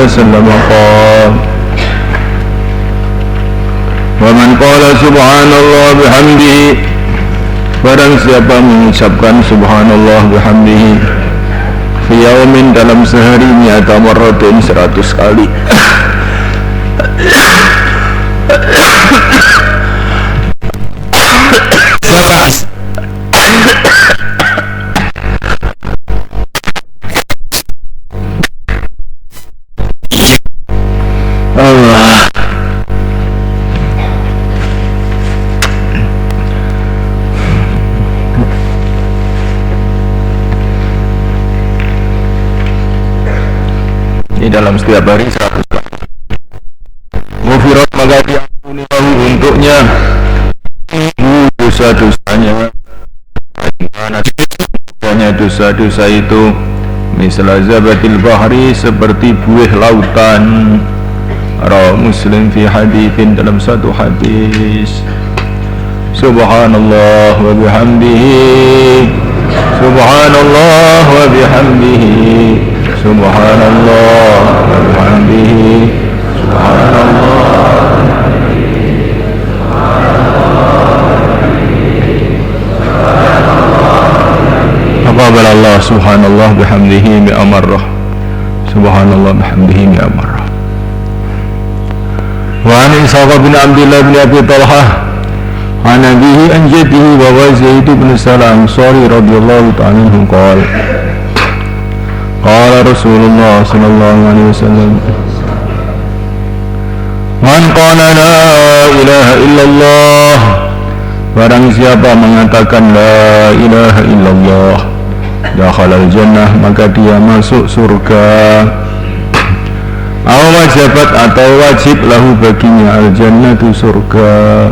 وسلم قال ومن قال سبحان الله بحمده barang siapa mengucapkan subhanallah bihamdihi fi yaumin dalam sehari mi'ata marratin 100 kali Allah. Ini dalam setiap hari 100 kali. Mufirat maka diampuni untuknya dosa-dosanya. Banyak dosa-dosa itu misal zabatil bahri seperti buih lautan. Rawi Muslim fi haditsin dalam satu hadis. Subhanallah wa bihamdihi subhanallah wa bihamdihi subhanallah wa bihamdihi subhanallah. Apabila Allah subhanallah bihamdihi mi'a marrah subhanallah bihamdihi mi'a marrah. Wa an Ishaq bin Abdullah bin Abi Talhah an abihi an jaddihi wa huwa Zaid bin Salam Ansari radhiyallahu ta'ala anhu qala qala Rasulullah sallallahu alaihi wasallam man qala la ilaha illallah barang siapa mengatakan la ilaha illallah dakhalal jannah maka dia masuk surga. Aw wajibat atau wajib lahu baginya al-jannatu surga.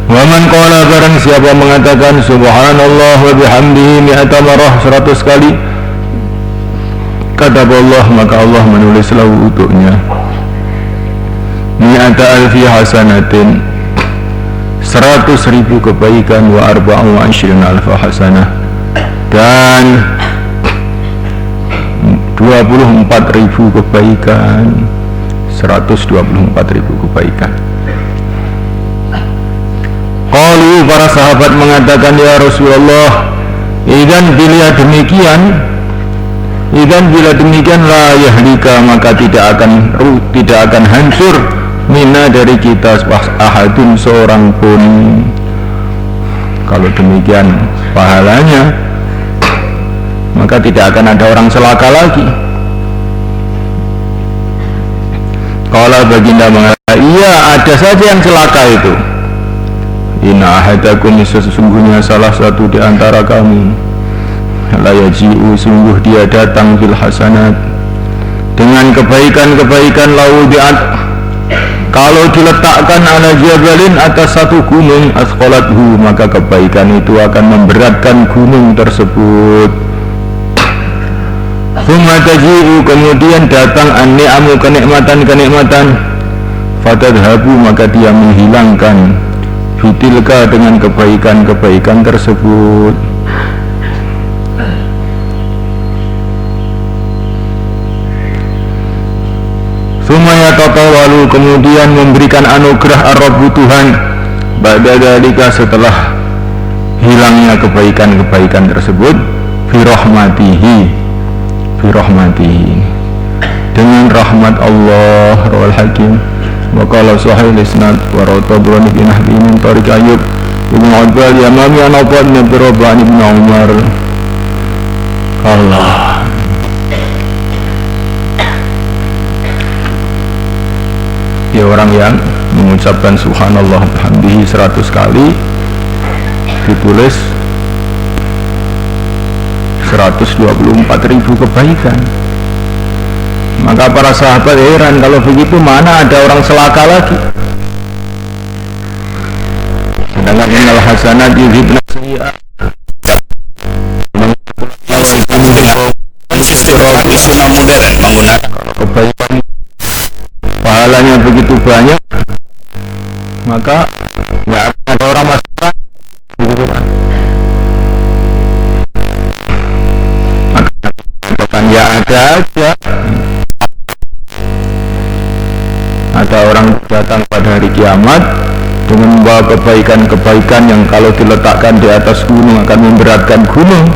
Wa man qala barang siapa mengatakan subhanallah wa bihamdihi mi'ata marrah 100 kali kata Allah maka Allah menulis lahu untuknya mi'ata alfi hasanatin 100.000 kebaikan wa arba'u wa ashrina alfa hasanah dan 24.000 kebaikan 124.000 kebaikan. Qalu para sahabat mengatakan ya Rasulullah idan bila demikian la yahlika maka tidak akan hancur mina dari kita ahadun seorang pun. Kalau demikian pahalanya maka tidak akan ada orang celaka lagi. Kalau baginda mengatakan iya ada saja yang celaka itu. Inna ahadakum sesungguhnya salah satu di antara kamu la yaji'u sungguh dia datang bil hasanat dengan kebaikan-kebaikan laudiat kalau diletakkan ala jabalin atas satu gunung asqalathu maka kebaikan itu akan memberatkan gunung tersebut. Thumma taji'u kemudian datang an-ni'amu kenikmatan-kenikmatan fatadhabu maka dia menghilangkan fitilka dengan kebaikan-kebaikan tersebut. Sumaya tatawalu kemudian memberikan anugerah ar-Rabbu Tuhan ba'da dalika setelah hilangnya kebaikan-kebaikan tersebut firahmatihi dengan rahmat Allah rawal hakim wa qala sahih isnad wa rawahu bin Nahbi min tariq Ayyub bin Abdul Yamami an Abad bin Rabban bin Umar. Allah ya orang yang mengucapkan subhanallah bihamdihi 100 kali ditulis 124.000 kebaikan. Maka para sahabat heran kalau begitu mana ada orang celaka lagi. Sedangkan innal hasanat yudhibna sayyi'at sunnah modern menggunakan kebaikan pahalanya begitu banyak maka nggak ada orang masalah begitu kan. Ya ada aja. Ada orang datang pada hari kiamat dengan membawa kebaikan-kebaikan yang kalau diletakkan di atas gunung akan memberatkan gunung.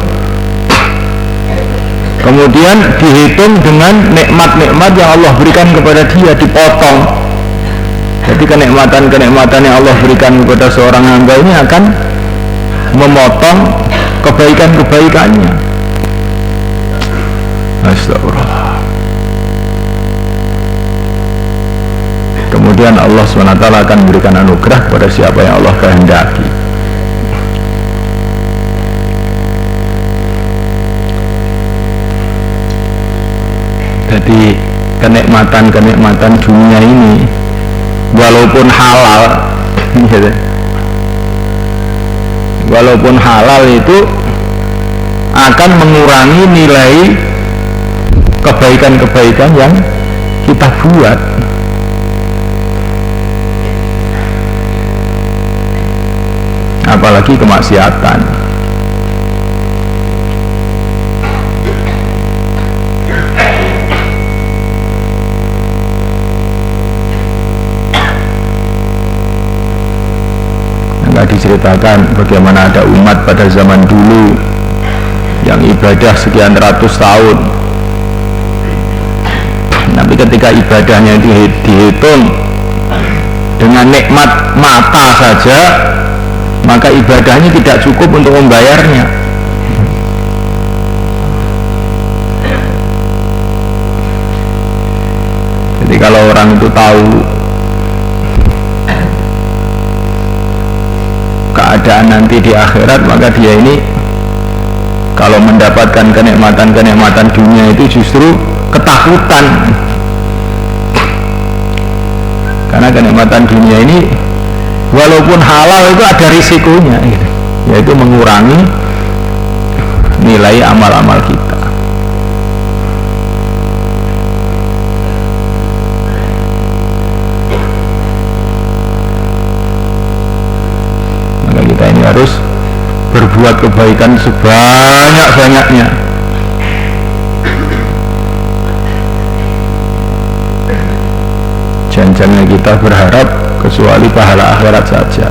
Kemudian dihitung dengan nikmat-nikmat yang Allah berikan kepada dia, dipotong. Jadi kenikmatan-kenikmatan yang Allah berikan kepada seorang hamba ini akan memotong kebaikan-kebaikannya. Astagfirullah. Kemudian Allah SWT akan memberikan anugerah kepada siapa yang Allah kehendaki. Jadi kenikmatan-kenikmatan dunia ini walaupun halal walaupun halal itu akan mengurangi nilai kebaikan-kebaikan yang kita buat. Apalagi kemaksiatan. Nggak diceritakan bagaimana ada umat pada zaman dulu yang ibadah sekian ratus tahun, tapi ketika ibadahnya dihitung dengan nikmat mata saja, maka ibadahnya tidak cukup untuk membayarnya. Jadi kalau orang itu tahu keadaan nanti di akhirat, maka dia ini kalau mendapatkan kenikmatan-kenikmatan dunia itu justru ketakutan, karena kenikmatan dunia ini walaupun halal itu ada risikonya, gitu, yaitu mengurangi nilai amal-amal kita. Maka kita ini harus berbuat kebaikan sebanyak-banyaknya. Jangan kita berharap kecuali pahala akhirat saja.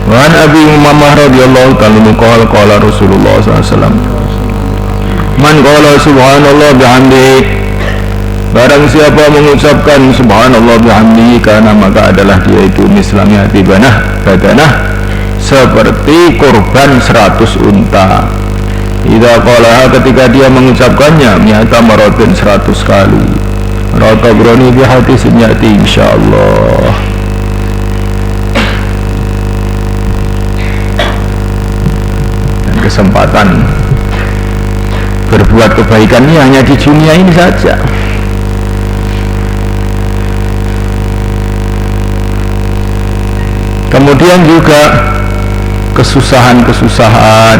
Wan Abi Umamah radhiyallahu ta'ala qala Rasulullah SAW, man qala subhanallah bihamdihi, barang siapa mengucapkan subhanallah bihamdihi, karena maka adalah dia itu mislami hati badanah, seperti korban 100 unta. Idza qala, ketika dia mengucapkannya, mi'ata maratin 100 kali. Rata broni bi hati senyati insyaallah. Kesempatan berbuat kebaikan ini hanya di dunia ini saja. Kemudian juga kesusahan-kesusahan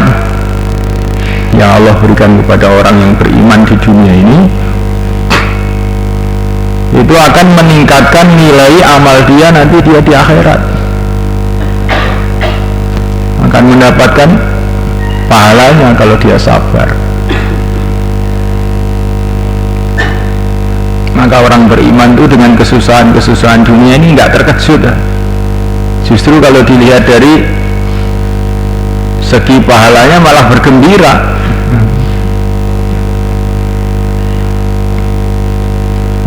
yang Allah berikan kepada orang yang beriman di dunia ini, itu akan meningkatkan nilai amal dia nanti dia di akhirat, akan mendapatkan pahalanya kalau dia sabar. Maka orang beriman itu dengan kesusahan-kesusahan dunia ini nggak terkejut. Justru kalau dilihat dari segi pahalanya malah bergembira.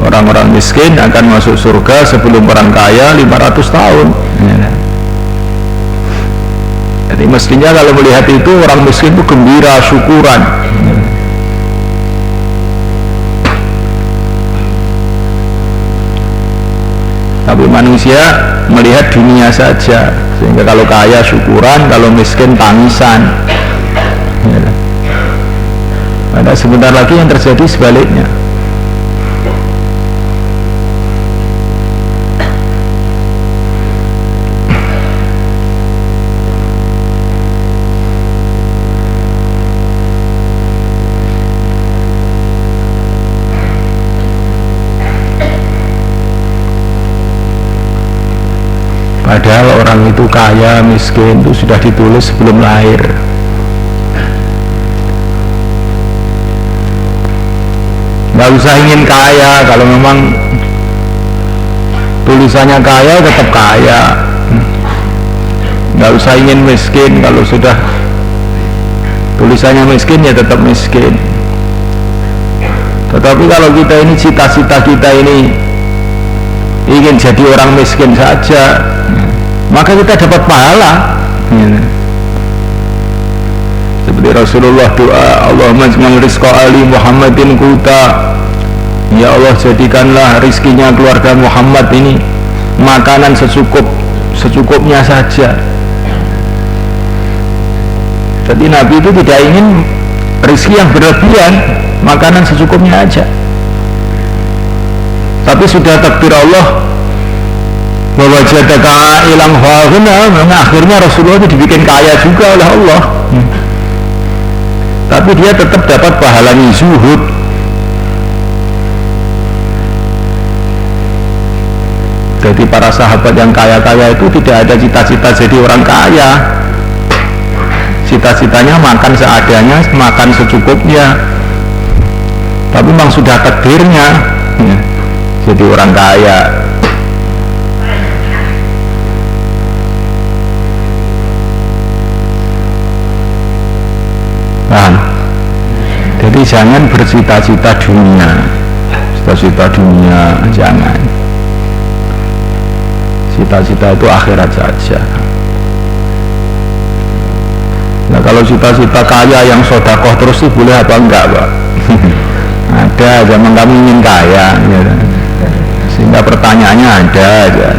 Orang-orang miskin akan masuk surga sebelum orang kaya 500 tahun. Jadi mestinya kalau melihat itu orang miskin itu gembira, syukuran. Tapi manusia melihat dunia saja, sehingga kalau kaya syukuran, kalau miskin tangisan. Ada sebentar lagi yang terjadi sebaliknya. Padahal orang itu kaya, miskin itu sudah ditulis sebelum lahir. Nggak usah ingin kaya, kalau memang tulisannya kaya tetap kaya. Nggak usah ingin miskin, kalau sudah tulisannya miskin ya tetap miskin. Tetapi kalau kita ini cita-cita kita ini ingin jadi orang miskin saja, maka kita dapat pahala. Seperti Rasulullah doa, Allahumma ij'al rizqa ali Muhammadin quta. Ya Allah, jadikanlah rizkinya keluarga Muhammad ini makanan secukupnya saja. Jadi Nabi itu tidak ingin rizki yang berlebihan, makanan secukupnya aja. Tapi sudah takdir Allah bahwa jadaka ilang faghna, akhirnya Rasulullah itu dibikin kaya juga oleh Allah. Tapi dia tetap dapat pahalanya zuhud. Jadi para sahabat yang kaya-kaya itu tidak ada cita-cita jadi orang kaya. Cita-citanya makan seadanya, makan secukupnya. Tapi memang sudah takdirnya jadi orang kaya. Nah, jadi jangan bercita-cita dunia, cita-cita dunia jangan. Cita-cita itu akhirat saja. Nah, kalau cita-cita kaya yang sodakoh terus itu boleh apa enggak, Pak? Ada, zaman kami ingin kaya, ya. Sehingga pertanyaannya ada aja.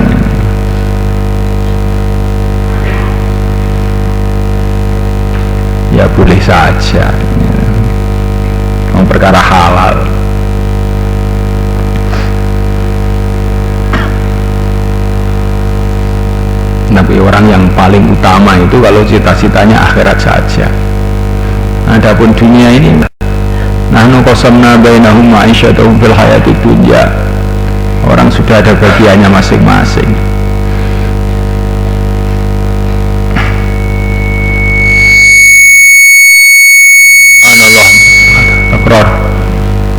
Ya boleh saja, ya. Perkara halal. Tapi orang yang paling utama itu kalau cita-citanya akhirat saja. Adapun dunia ini, nahnu qasamna bainahum ma'isyatahum fil hayatid dunya. Orang sudah ada bagiannya masing-masing.